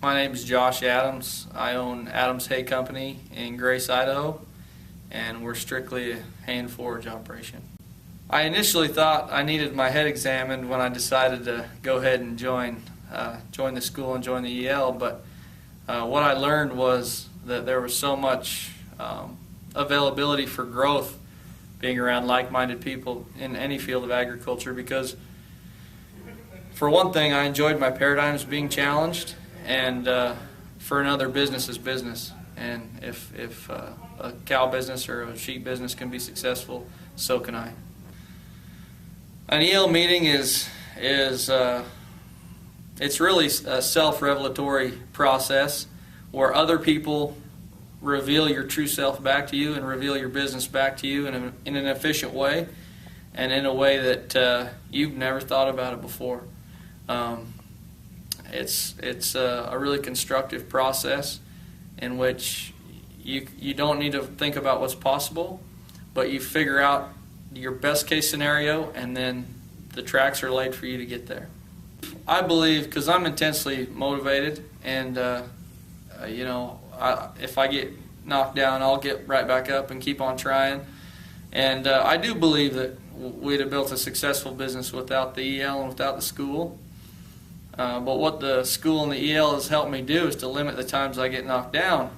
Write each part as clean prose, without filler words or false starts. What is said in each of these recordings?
My name is Josh Adams. I own Adams Hay Company in Grace, Idaho, and we're strictly a hay and forage operation. I initially thought I needed my head examined when I decided to go ahead and join the school and join the EL, but what I learned was that there was so much availability for growth being around like-minded people in any field of agriculture, because for one thing, I enjoyed my paradigms being challenged, and for another, business is business. And if a cow business or a sheep business can be successful, so can I. An EL meeting is it's really a self-revelatory process where other people reveal your true self back to you and reveal your business back to you in an efficient way, and in a way that you've never thought about it before. It's a really constructive process in which you don't need to think about what's possible, but you figure out your best case scenario, and then the tracks are laid for you to get there. I believe, because I'm intensely motivated, and if I get knocked down, I'll get right back up and keep on trying. And I do believe that we'd have built a successful business without the EL and without the school. But what the school and the EL has helped me do is to limit the times I get knocked down.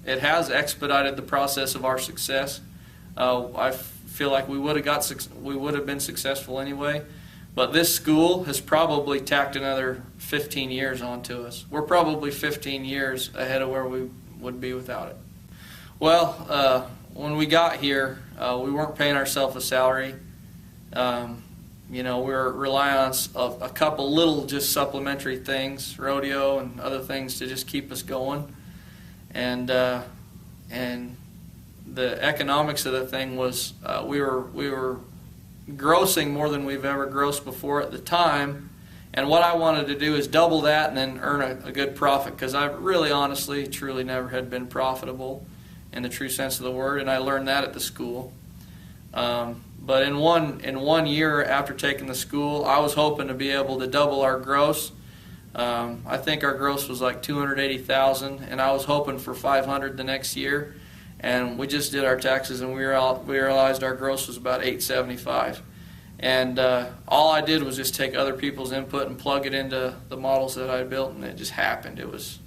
It has expedited the process of our success. I feel like we would have been successful anyway. But this school has probably tacked another 15 years onto us. We're probably 15 years ahead of where we would be without it. Well, when we got here, we weren't paying ourselves a salary. We were relying on a couple little just supplementary things, rodeo and other things to just keep us going. And the economics of the thing was we were grossing more than we've ever grossed before at the time. And what I wanted to do is double that and then earn a good profit, because I really, honestly, truly never had been profitable in the true sense of the word, and I learned that at the school. But in one year after taking the school, I was hoping to be able to double our gross. I think our gross was like $280,000, and I was hoping for $500 the next year. And we just did our taxes, and we realized our gross was about $875. And all I did was just take other people's input and plug it into the models that I built, and it just happened. It was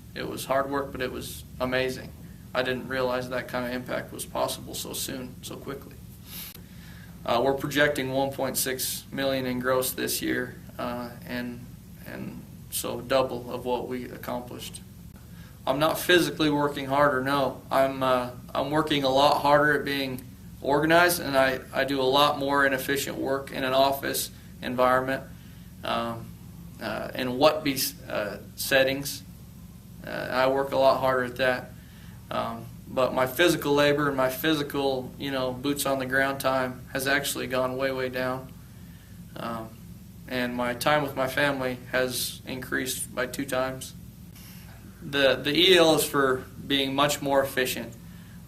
hard work, but it was amazing. I didn't realize that kind of impact was possible so soon, so quickly. We're projecting $1.6 million in gross this year, and so double of what we accomplished. I'm not physically working harder, no. I'm working a lot harder at being organized, and I do a lot more inefficient work in an office environment, in what-be settings. I work a lot harder at that. But my physical labor and my physical, boots on the ground time has actually gone way, way down. And my time with my family has increased by 2 times. The EL is for being much more efficient.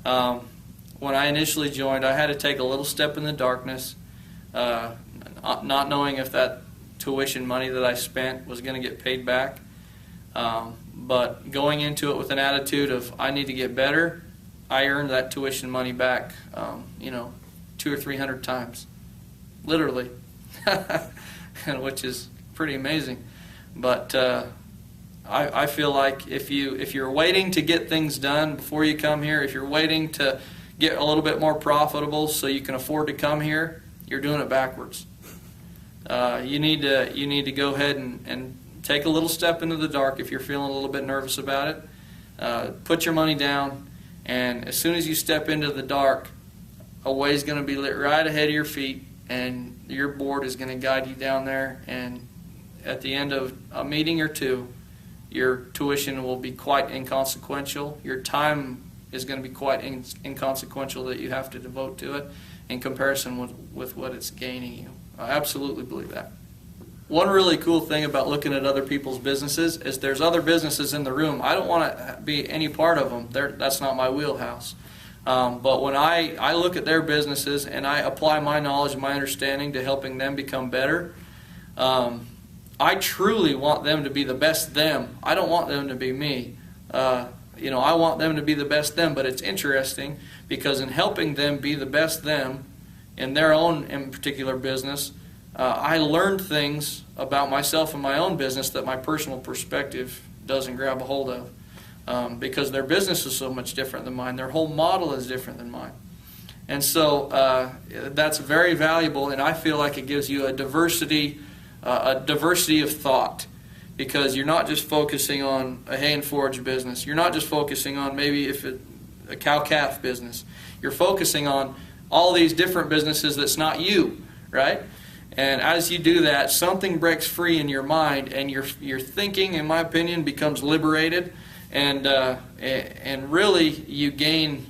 When I initially joined, I had to take a little step in the darkness, not knowing if that tuition money that I spent was going to get paid back. But going into it with an attitude of I need to get better, I earned that tuition money back, 200 or 300 times, literally, which is pretty amazing. But I feel like if you're waiting to get things done before you come here, if you're waiting to get a little bit more profitable so you can afford to come here, you're doing it backwards. You need to go ahead and take a little step into the dark if you're feeling a little bit nervous about it. Put your money down, and as soon as you step into the dark, a way's going to be lit right ahead of your feet, and your board is going to guide you down there. And at the end of a meeting or two, your tuition will be quite inconsequential. Your time is going to be quite inconsequential that you have to devote to it in comparison with what it's gaining you. I absolutely believe that. One really cool thing about looking at other people's businesses is there's other businesses in the room. I don't want to be any part of them. That's not my wheelhouse. But when I look at their businesses and I apply my knowledge and my understanding to helping them become better, I truly want them to be the best them. I don't want them to be me. I want them to be the best them, but it's interesting because in helping them be the best them in their own in particular business, I learned things about myself and my own business that my personal perspective doesn't grab a hold of, because their business is so much different than mine. Their whole model is different than mine. And so that's very valuable, and I feel like it gives you a diversity of thought, because you're not just focusing on a hay and forage business. You're not just focusing on maybe a cow-calf business. You're focusing on all these different businesses that's not you, right? And as you do that, something breaks free in your mind, and your thinking, in my opinion, becomes liberated, and really you gain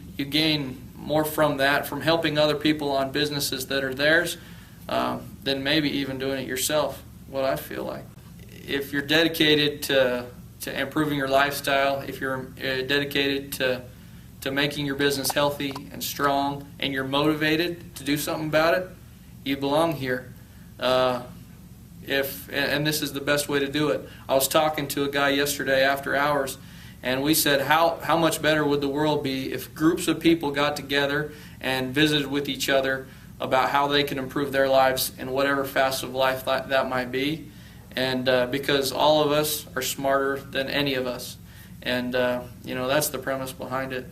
more from that, from helping other people on businesses that are theirs, than maybe even doing it yourself. What I feel like, if you're dedicated to improving your lifestyle, if you're dedicated to making your business healthy and strong, and you're motivated to do something about it, you belong here. And this is the best way to do it. I was talking to a guy yesterday after hours, and we said how much better would the world be if groups of people got together and visited with each other about how they can improve their lives in whatever facet of life that might be. And because all of us are smarter than any of us. And that's the premise behind it.